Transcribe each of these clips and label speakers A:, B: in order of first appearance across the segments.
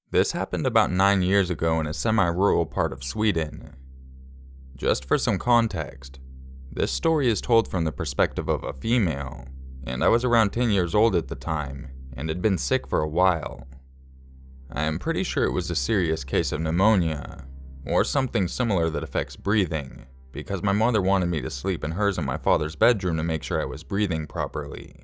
A: This happened about 9 years ago in a semi-rural part of Sweden. Just for some context, this story is told from the perspective of a female, and I was around 10 years old at the time and had been sick for a while. I am pretty sure it was a serious case of pneumonia, or something similar that affects breathing, because my mother wanted me to sleep in hers in my father's bedroom to make sure I was breathing properly.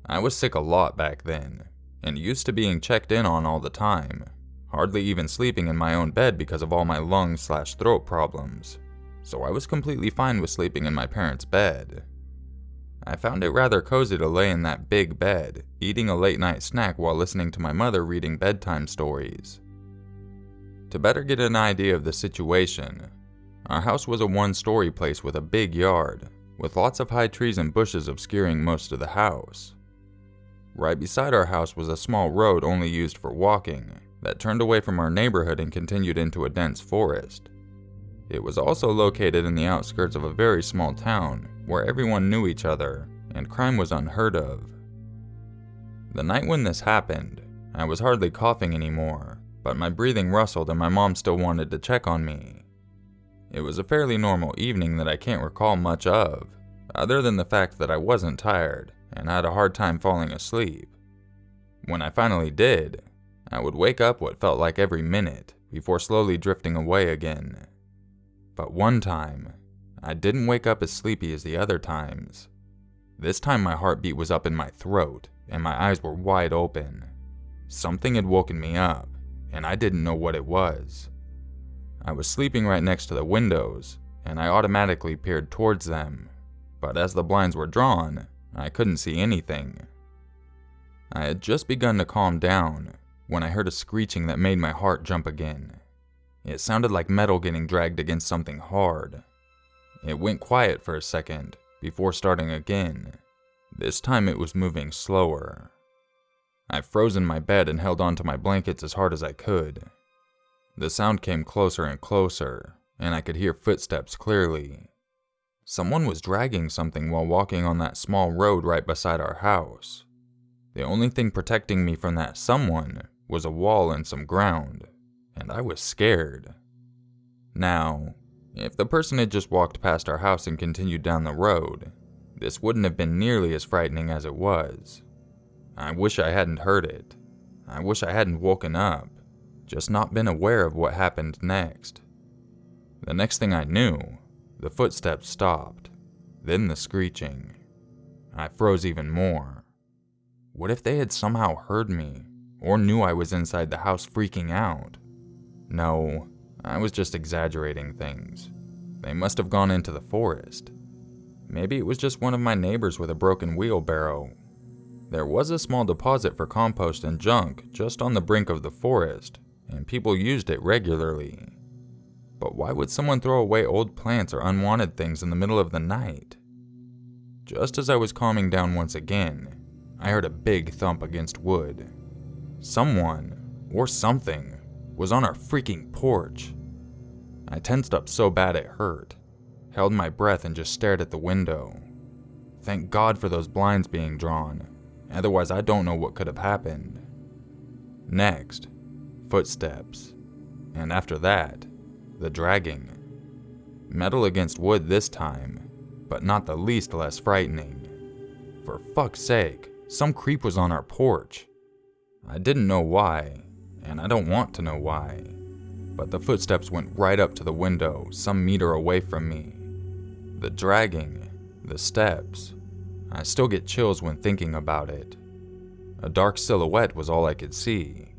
A: I was sick a lot back then, and used to being checked in on all the time, hardly even sleeping in my own bed because of all my lung/throat problems, so I was completely fine with sleeping in my parents' bed. I found it rather cozy to lay in that big bed, eating a late-night snack while listening to my mother reading bedtime stories. To better get an idea of the situation, our house was a one-story place with a big yard, with lots of high trees and bushes obscuring most of the house. Right beside our house was a small road only used for walking, that turned away from our neighborhood and continued into a dense forest. It was also located in the outskirts of a very small town, where everyone knew each other, and crime was unheard of. The night when this happened, I was hardly coughing anymore, but my breathing rustled and my mom still wanted to check on me. It was a fairly normal evening that I can't recall much of, other than the fact that I wasn't tired and had a hard time falling asleep. When I finally did, I would wake up what felt like every minute before slowly drifting away again. But one time, I didn't wake up as sleepy as the other times. This time my heartbeat was up in my throat and my eyes were wide open. Something had woken me up, and I didn't know what it was. I was sleeping right next to the windows, and I automatically peered towards them, but as the blinds were drawn, I couldn't see anything. I had just begun to calm down when I heard a screeching that made my heart jump again. It sounded like metal getting dragged against something hard. It went quiet for a second before starting again. This time it was moving slower. I froze in my bed and held onto my blankets as hard as I could. The sound came closer and closer, and I could hear footsteps clearly. Someone was dragging something while walking on that small road right beside our house. The only thing protecting me from that someone was a wall and some ground, and I was scared. Now, if the person had just walked past our house and continued down the road, this wouldn't have been nearly as frightening as it was. I wish I hadn't heard it. I wish I hadn't woken up, just not been aware of what happened next. The next thing I knew, the footsteps stopped, then the screeching. I froze even more. What if they had somehow heard me, or knew I was inside the house freaking out? No, I was just exaggerating things. They must have gone into the forest. Maybe it was just one of my neighbors with a broken wheelbarrow. There was a small deposit for compost and junk just on the brink of the forest, and people used it regularly. But why would someone throw away old plants or unwanted things in the middle of the night? Just as I was calming down once again, I heard a big thump against wood. Someone, or something, was on our freaking porch. I tensed up so bad it hurt, held my breath and just stared at the window. Thank God for those blinds being drawn, otherwise I don't know what could have happened. Next, footsteps, and after that, the dragging. Metal against wood this time, but not the least less frightening. For fuck's sake, some creep was on our porch. I didn't know why, and I don't want to know why, but the footsteps went right up to the window some meter away from me. The dragging, the steps, I still get chills when thinking about it. A dark silhouette was all I could see.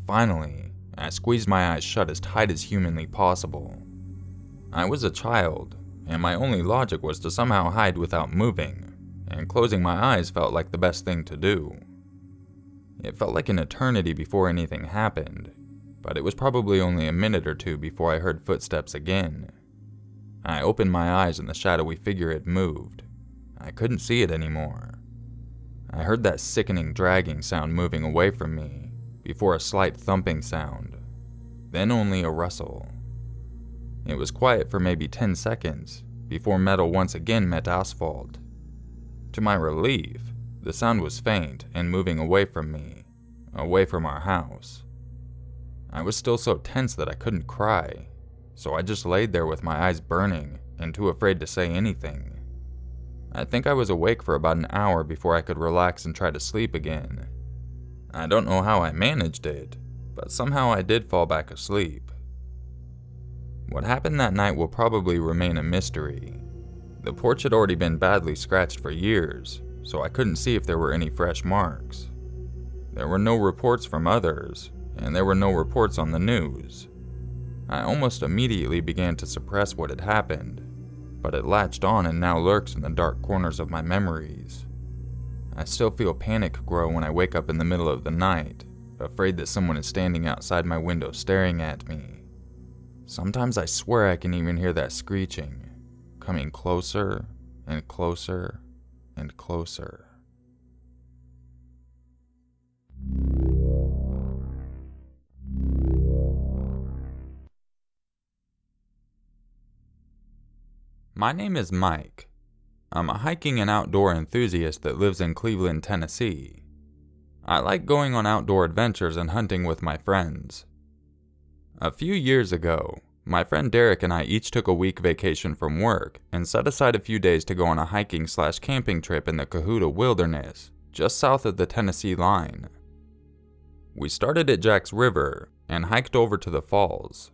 A: Finally, I squeezed my eyes shut as tight as humanly possible. I was a child, and my only logic was to somehow hide without moving, and closing my eyes felt like the best thing to do. It felt like an eternity before anything happened, but it was probably only a minute or two before I heard footsteps again. I opened my eyes and the shadowy figure had moved. I couldn't see it anymore. I heard that sickening dragging sound moving away from me, before a slight thumping sound, then only a rustle. It was quiet for maybe 10 seconds, before metal once again met asphalt. To my relief, the sound was faint and moving away from me, away from our house. I was still so tense that I couldn't cry, so I just laid there with my eyes burning and too afraid to say anything. I think I was awake for about an hour before I could relax and try to sleep again. I don't know how I managed it, but somehow I did fall back asleep. What happened that night will probably remain a mystery. The porch had already been badly scratched for years, so I couldn't see if there were any fresh marks. There were no reports from others, and there were no reports on the news. I almost immediately began to suppress what had happened, but it latched on and now lurks in the dark corners of my memories. I still feel panic grow when I wake up in the middle of the night, afraid that someone is standing outside my window staring at me. Sometimes I swear I can even hear that screeching, coming closer and closer and closer. My name is Mike. I'm a hiking and outdoor enthusiast that lives in Cleveland, Tennessee. I like going on outdoor adventures and hunting with my friends. A few years ago, my friend Derek and I each took a week vacation from work and set aside a few days to go on a hiking/camping trip in the Cahuta Wilderness, just south of the Tennessee line. We started at Jack's River and hiked over to the falls.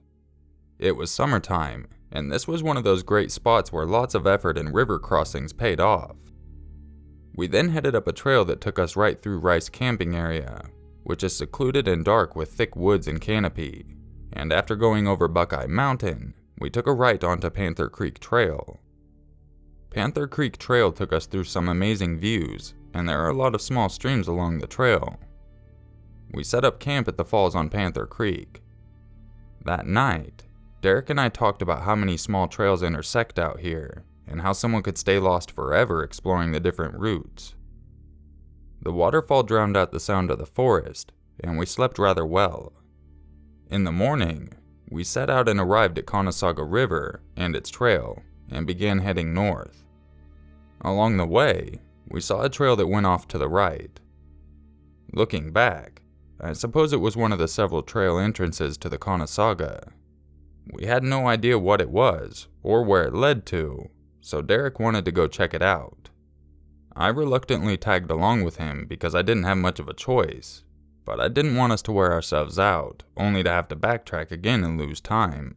A: It was summertime, and this was one of those great spots where lots of effort and river crossings paid off. We then headed up a trail that took us right through Rice Camping Area, which is secluded and dark with thick woods and canopy, and after going over Buckeye Mountain, we took a right onto Panther Creek Trail. Panther Creek Trail took us through some amazing views, and there are a lot of small streams along the trail. We set up camp at the falls on Panther Creek. That night, Derek and I talked about how many small trails intersect out here, and how someone could stay lost forever exploring the different routes. The waterfall drowned out the sound of the forest, and we slept rather well. In the morning, we set out and arrived at Conasauga River and its trail, and began heading north. Along the way, we saw a trail that went off to the right. Looking back, I suppose it was one of the several trail entrances to the Conasauga. We had no idea what it was, or where it led to, so Derek wanted to go check it out. I reluctantly tagged along with him because I didn't have much of a choice, but I didn't want us to wear ourselves out, only to have to backtrack again and lose time.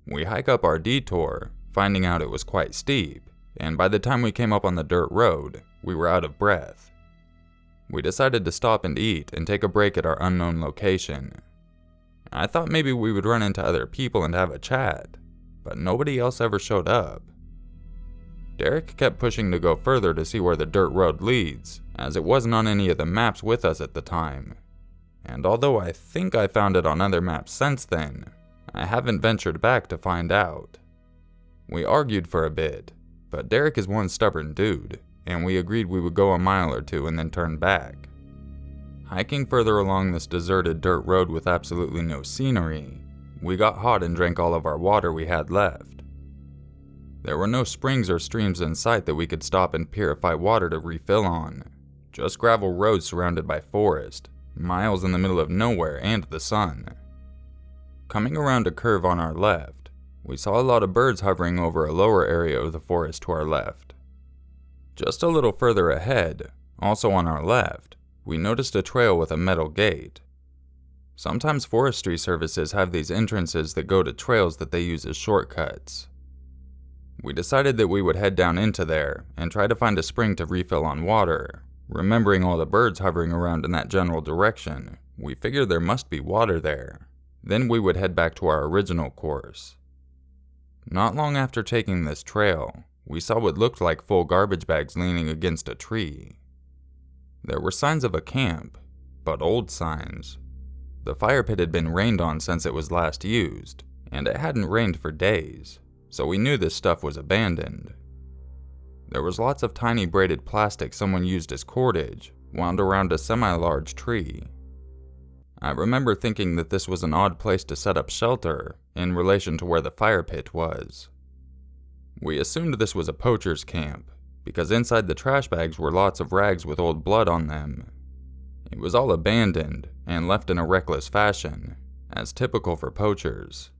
A: We hike up our detour, finding out it was quite steep, and by the time we came up on the dirt road, we were out of breath. We decided to stop and eat and take a break at our unknown location. I thought maybe we would run into other people and have a chat, but nobody else ever showed up. Derek kept pushing to go further to see where the dirt road leads, as it wasn't on any of the maps with us at the time. And although I think I found it on other maps since then, I haven't ventured back to find out. We argued for a bit, but Derek is one stubborn dude, and we agreed we would go a mile or two and then turn back. Hiking further along this deserted dirt road with absolutely no scenery, we got hot and drank all of our water we had left. There were no springs or streams in sight that we could stop and purify water to refill on, just gravel roads surrounded by forest, miles in the middle of nowhere and the sun. Coming around a curve on our left, we saw a lot of birds hovering over a lower area of the forest to our left. Just a little further ahead, also on our left, we noticed a trail with a metal gate. Sometimes forestry services have these entrances that go to trails that they use as shortcuts. We decided that we would head down into there and try to find a spring to refill on water. Remembering all the birds hovering around in that general direction, we figured there must be water there. Then we would head back to our original course. Not long after taking this trail, we saw what looked like full garbage bags leaning against a tree. There were signs of a camp, but old signs. The fire pit had been rained on since it was last used, and it hadn't rained for days, so we knew this stuff was abandoned. There was lots of tiny braided plastic someone used as cordage, wound around a semi-large tree. I remember thinking that this was an odd place to set up shelter in relation to where the fire pit was. We assumed this was a poacher's camp, because inside the trash bags were lots of rags with old blood on them. It was all abandoned and left in a reckless fashion, as typical for poachers.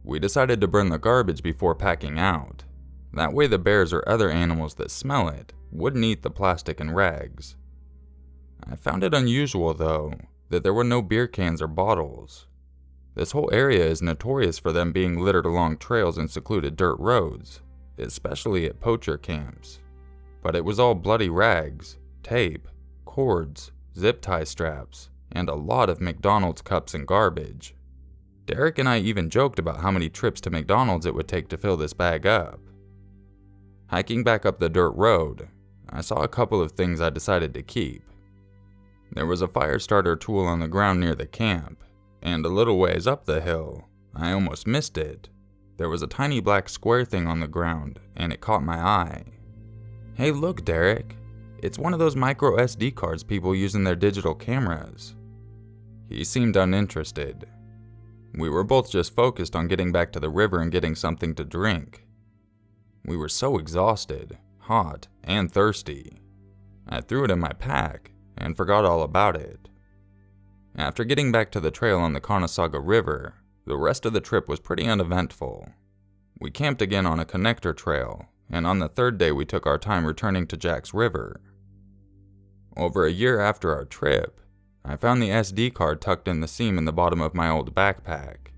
A: We decided to burn the garbage before packing out. That way the bears or other animals that smell it wouldn't eat the plastic and rags. I found it unusual, though, that there were no beer cans or bottles. This whole area is notorious for them being littered along trails and secluded dirt roads, especially at poacher camps. But it was all bloody rags, tape, cords, zip tie straps, and a lot of McDonald's cups and garbage. Derek and I even joked about how many trips to McDonald's it would take to fill this bag up. Hiking back up the dirt road, I saw a couple of things I decided to keep. There was a fire starter tool on the ground near the camp, and a little ways up the hill, I almost missed it. There was a tiny black square thing on the ground, and it caught my eye. "Hey, look, Derek. It's one of those micro SD cards people use in their digital cameras." He seemed uninterested. We were both just focused on getting back to the river and getting something to drink. We were so exhausted, hot, and thirsty. I threw it in my pack and forgot all about it. After getting back to the trail on the Conasauga River, the rest of the trip was pretty uneventful. We camped again on a connector trail, and on the third day we took our time returning to Jack's River. Over a year after our trip, I found the SD card tucked in the seam in the bottom of my old backpack.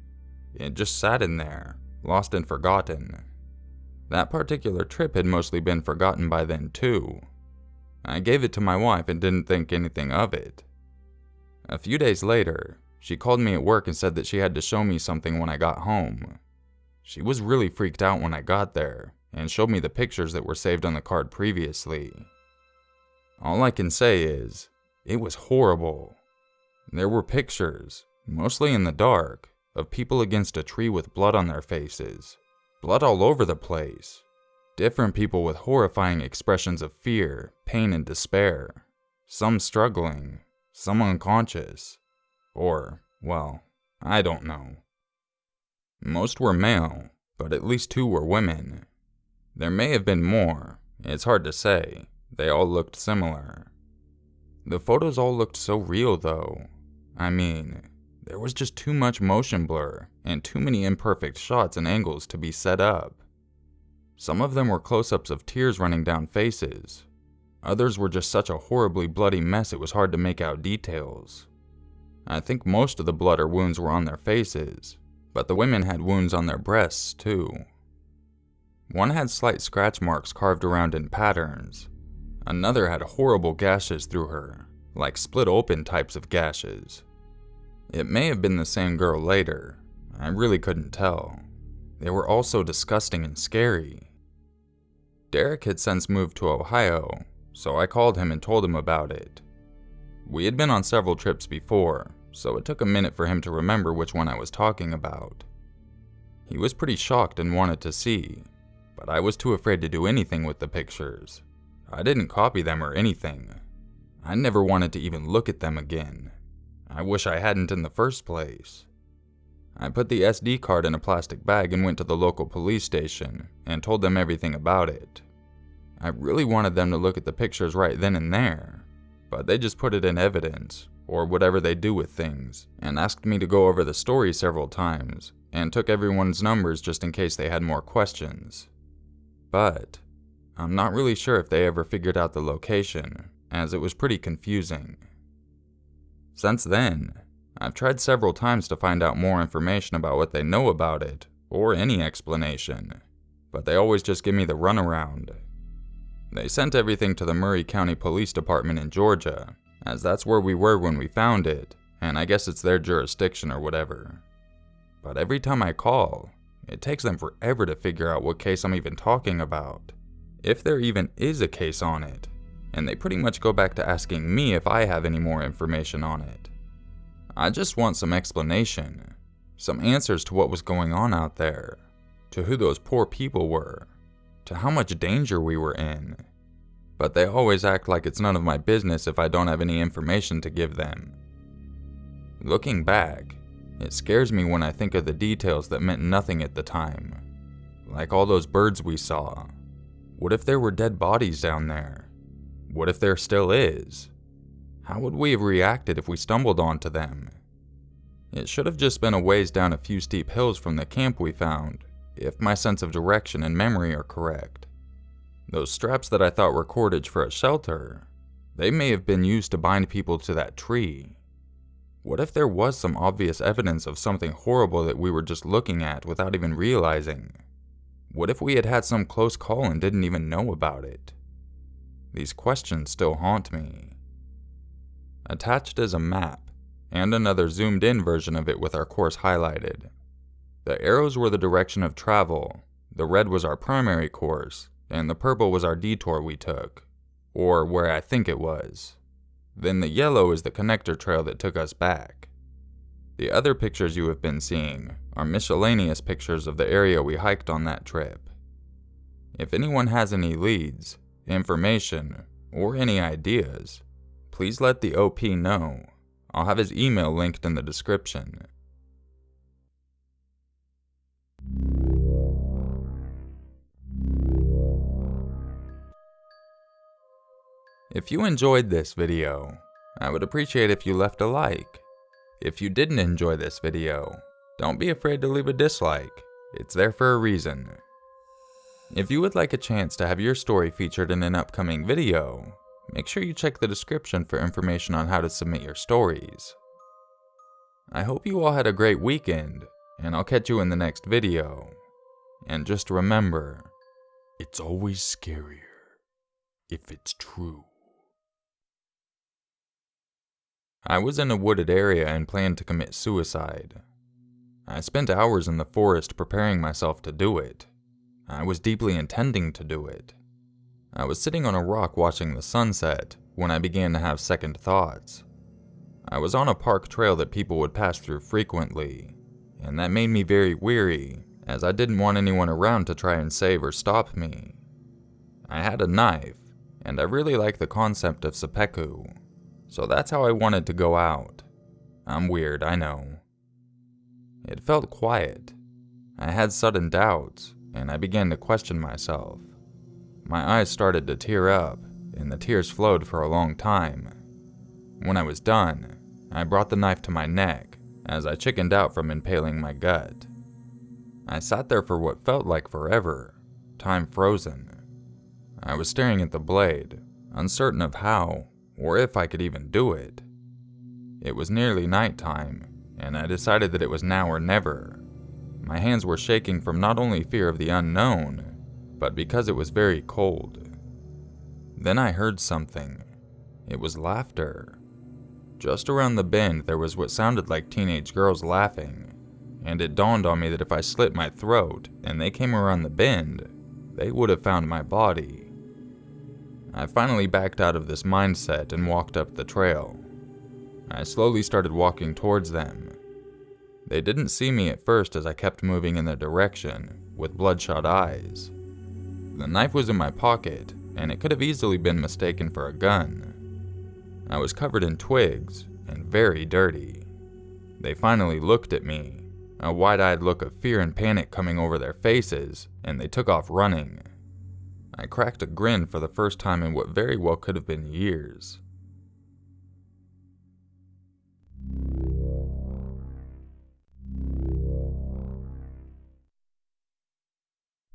A: It just sat in there, lost and forgotten. That particular trip had mostly been forgotten by then too. I gave it to my wife and didn't think anything of it. A few days later, she called me at work and said that she had to show me something when I got home. She was really freaked out when I got there, and showed me the pictures that were saved on the card previously. All I can say is, it was horrible. There were pictures, mostly in the dark, of people against a tree with blood on their faces. Blood all over the place. Different people with horrifying expressions of fear, pain, and despair. Some struggling, some unconscious. Or, well, I don't know. Most were male, but at least 2 were women. There may have been more, it's hard to say. They all looked similar. The photos all looked so real though. I mean, there was just too much motion blur and too many imperfect shots and angles to be set up. Some of them were close-ups of tears running down faces. Others were just such a horribly bloody mess it was hard to make out details. I think most of the blood or wounds were on their faces, but the women had wounds on their breasts too. One had slight scratch marks carved around in patterns. Another had horrible gashes through her, like split open types of gashes. It may have been the same girl later. I really couldn't tell. They were all so disgusting and scary. Derek had since moved to Ohio, so I called him and told him about it. We had been on several trips before, so it took a minute for him to remember which one I was talking about. He was pretty shocked and wanted to see, but I was too afraid to do anything with the pictures. I didn't copy them or anything. I never wanted to even look at them again. I wish I hadn't in the first place. I put the SD card in a plastic bag and went to the local police station and told them everything about it. I really wanted them to look at the pictures right then and there, but they just put it in evidence, or whatever they do with things, and asked me to go over the story several times, and took everyone's numbers just in case they had more questions. But I'm not really sure if they ever figured out the location, as it was pretty confusing. Since then, I've tried several times to find out more information about what they know about it, or any explanation, but they always just give me the runaround. They sent everything to the Murray County Police Department in Georgia, as that's where we were when we found it, and I guess it's their jurisdiction or whatever. But every time I call, it takes them forever to figure out what case I'm even talking about, if there even is a case on it, and they pretty much go back to asking me if I have any more information on it. I just want some explanation, some answers to what was going on out there, to who those poor people were, to how much danger we were in. But they always act like it's none of my business if I don't have any information to give them. Looking back, it scares me when I think of the details that meant nothing at the time. Like all those birds we saw. What if there were dead bodies down there? What if there still is? How would we have reacted if we stumbled onto them? It should have just been a ways down a few steep hills from the camp we found, if my sense of direction and memory are correct. Those straps that I thought were cordage for a shelter, they may have been used to bind people to that tree. What if there was some obvious evidence of something horrible that we were just looking at without even realizing? What if we had had some close call and didn't even know about it? These questions still haunt me. Attached is a map, and another zoomed-in version of it with our course highlighted. The arrows were the direction of travel, the red was our primary course, and the purple was our detour we took, or where I think it was. Then the yellow is the connector trail that took us back. The other pictures you have been seeing are miscellaneous pictures of the area we hiked on that trip. If anyone has any leads, information, or any ideas, please let the OP know. I'll have his email linked in the description. If you enjoyed this video, I would appreciate if you left a like. If you didn't enjoy this video, don't be afraid to leave a dislike. It's there for a reason. If you would like a chance to have your story featured in an upcoming video, make sure you check the description for information on how to submit your stories. I hope you all had a great weekend, and I'll catch you in the next video. And just remember, it's always scarier if it's true. I was in a wooded area and planned to commit suicide. I spent hours in the forest preparing myself to do it. I was deeply intending to do it. I was sitting on a rock watching the sunset when I began to have second thoughts. I was on a park trail that people would pass through frequently, and that made me very weary, as I didn't want anyone around to try and save or stop me. I had a knife, and I really like the concept of seppuku, so that's how I wanted to go out. I'm weird, I know. It felt quiet. I had sudden doubts, and I began to question myself. My eyes started to tear up, and the tears flowed for a long time. When I was done, I brought the knife to my neck, as I chickened out from impaling my gut. I sat there for what felt like forever, time frozen. I was staring at the blade, uncertain of how, or if I could even do it. It was nearly nighttime, and I decided that it was now or never. My hands were shaking from not only fear of the unknown, but because it was very cold. Then I heard something. It was laughter. Just around the bend there was what sounded like teenage girls laughing, and it dawned on me that if I slit my throat and they came around the bend, they would have found my body. I finally backed out of this mindset and walked up the trail. I slowly started walking towards them. They didn't see me at first as I kept moving in their direction, with bloodshot eyes. The knife was in my pocket, and it could have easily been mistaken for a gun. I was covered in twigs, and very dirty. They finally looked at me, a wide-eyed look of fear and panic coming over their faces, and they took off running. I cracked a grin for the first time in what very well could have been years.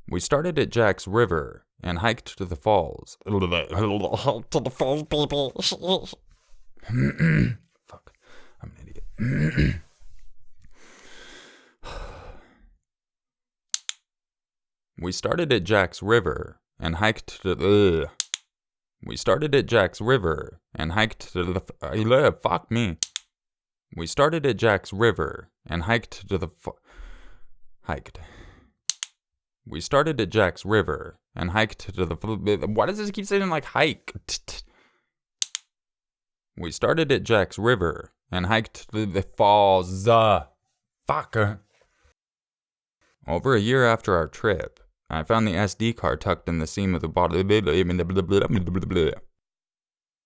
A: We started at Jack's River and hiked to the falls.
B: To the falls, baby.
A: Fuck, I'm an idiot. We started at Jack's River and hiked to the... We started at Jack's River and hiked to the... Fuck me. We started at Jack's River and hiked to the... Hiked. We started at Jack's River and hiked to the... Why does this keep saying like hike? We started at Jack's River and hiked to the falls. Fuck. Over a year after our trip, I found the SD card tucked in the seam of the bottle.